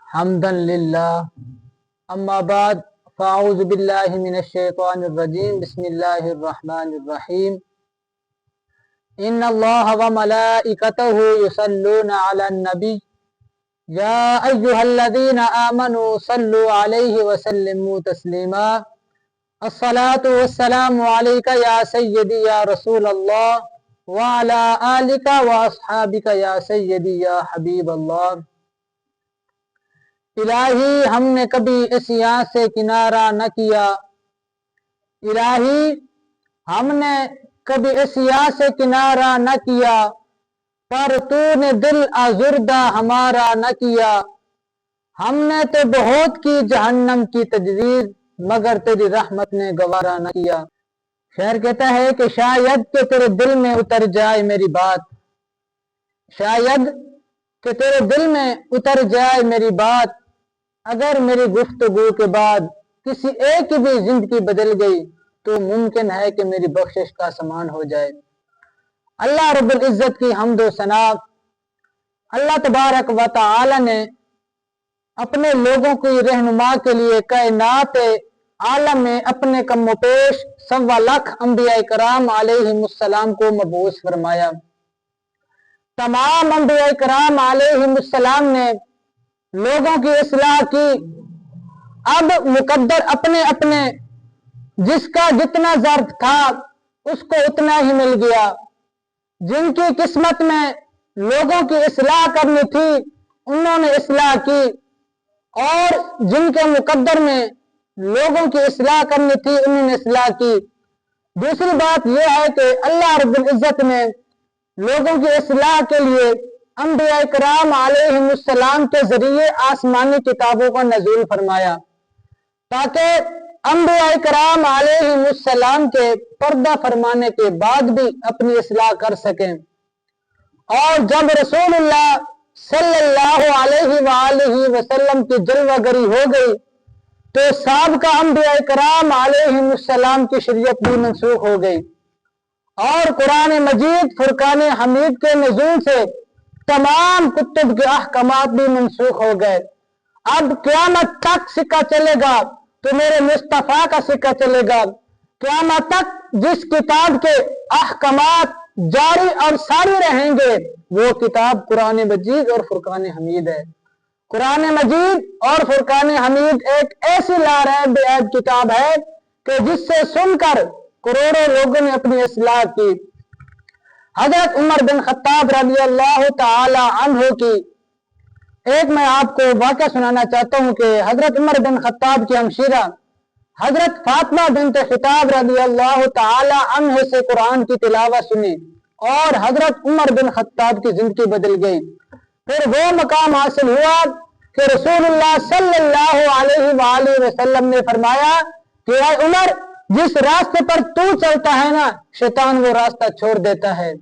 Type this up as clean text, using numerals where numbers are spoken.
حمدا للہ اما بعد فاعوذ باللہ من الشیطان الرجیم بسم اللہ الرحمن الرحیم ان اللہ وملائکتہ یصلون علی النبی یا ایہا الذین آمنوا صلوا علیہ وسلموا تسلیما الصلاة والسلام علیک یا سیدی یا رسول اللہ وعلی آلک واصحابک یا سیدی یا حبیب اللہ۔ الہی ہم نے کبھی اس یہاں سے کنارہ نہ کیا، الہی ہم نے کبھی اس یہاں سے کنارہ نہ کیا، پر تو نے دل آزردہ ہمارا نہ کیا۔ ہم نے تو بہت کی جہنم کی تجویز، مگر تیری رحمت نے گوارا نہ کیا۔ شاعر کہتا ہے کہ شاید کہ تیرے دل میں اتر جائے میری بات، شاید کہ تیرے دل میں اتر جائے میری بات، اگر میری گفتگو کے بعد کسی ایک کی بھی زندگی بدل گئی تو ممکن ہے کہ میری بخشش کا سامان ہو جائے۔ اللہ رب العزت کی حمد و ثنا، اللہ تبارک و تعالی نے اپنے لوگوں کی رہنما کے لیے کائنات عالم میں اپنے کم و پیش 1.25 لاکھ انبیاء کرام علیہم السلام کو مبعوث فرمایا۔ تمام انبیاء کرام علیہم السلام نے لوگوں کی اصلاح کی۔ اب مقدر اپنے اپنے جس کا جتنا ظرف تھا اس کو اتنا ہی مل گیا۔ جن کی قسمت میں لوگوں کی اصلاح کرنی تھی انہوں نے اصلاح کی، اور جن کے مقدر میں لوگوں کی اصلاح کرنی تھی انہوں نے اصلاح کی۔ دوسری بات یہ ہے کہ اللہ رب العزت نے لوگوں کی اصلاح کے لیے انبیاء کرام علیہم السلام کے ذریعے آسمانی کتابوں کا نزول فرمایا، تاکہ انبیاء کرام علیہم السلام کے پردہ فرمانے کے بعد بھی اپنی اصلاح کر سکیں۔ اور جب رسول اللہ صلی اللہ علیہ وآلہ وسلم کی جلوہ گری ہو گئی تو سابقہ انبیاء کرام علیہم السلام کی شریعت بھی منسوخ ہو گئی، اور قرآن مجید فرقان حمید کے نزول سے تمام کتب کے احکامات بھی منسوخ ہو گئے۔ اب قیامت تک سکہ چلے گا تو میرے مصطفیٰ کا سکہ چلے گا۔ قیامت تک جس کتاب کے احکامات جاری اور ساری رہیں گے وہ کتاب قرآن مجید اور فرقان حمید ہے۔ قرآن مجید اور فرقان حمید ایک ایسی لاریب عیب کتاب ہے کہ جس سے سن کر کروڑوں لوگوں نے اپنی اصلاح کی۔ حضرت عمر بن خطاب رضی اللہ تعالی عنہ کی ایک میں آپ کو واقعہ سنانا چاہتا ہوں کہ حضرت عمر بن خطاب کی ہمشیرہ حضرت فاطمہ بنت خطاب رضی اللہ تعالی عنہ سے قرآن کی تلاوت سنی اور حضرت عمر بن خطاب کی زندگی بدل گئی۔ پھر وہ مقام حاصل ہوا کہ رسول اللہ صلی اللہ علیہ وآلہ وسلم نے فرمایا کہ اے عمر، جس راستے پر تو چلتا ہے نا شیطان وہ راستہ چھوڑ دیتا ہے۔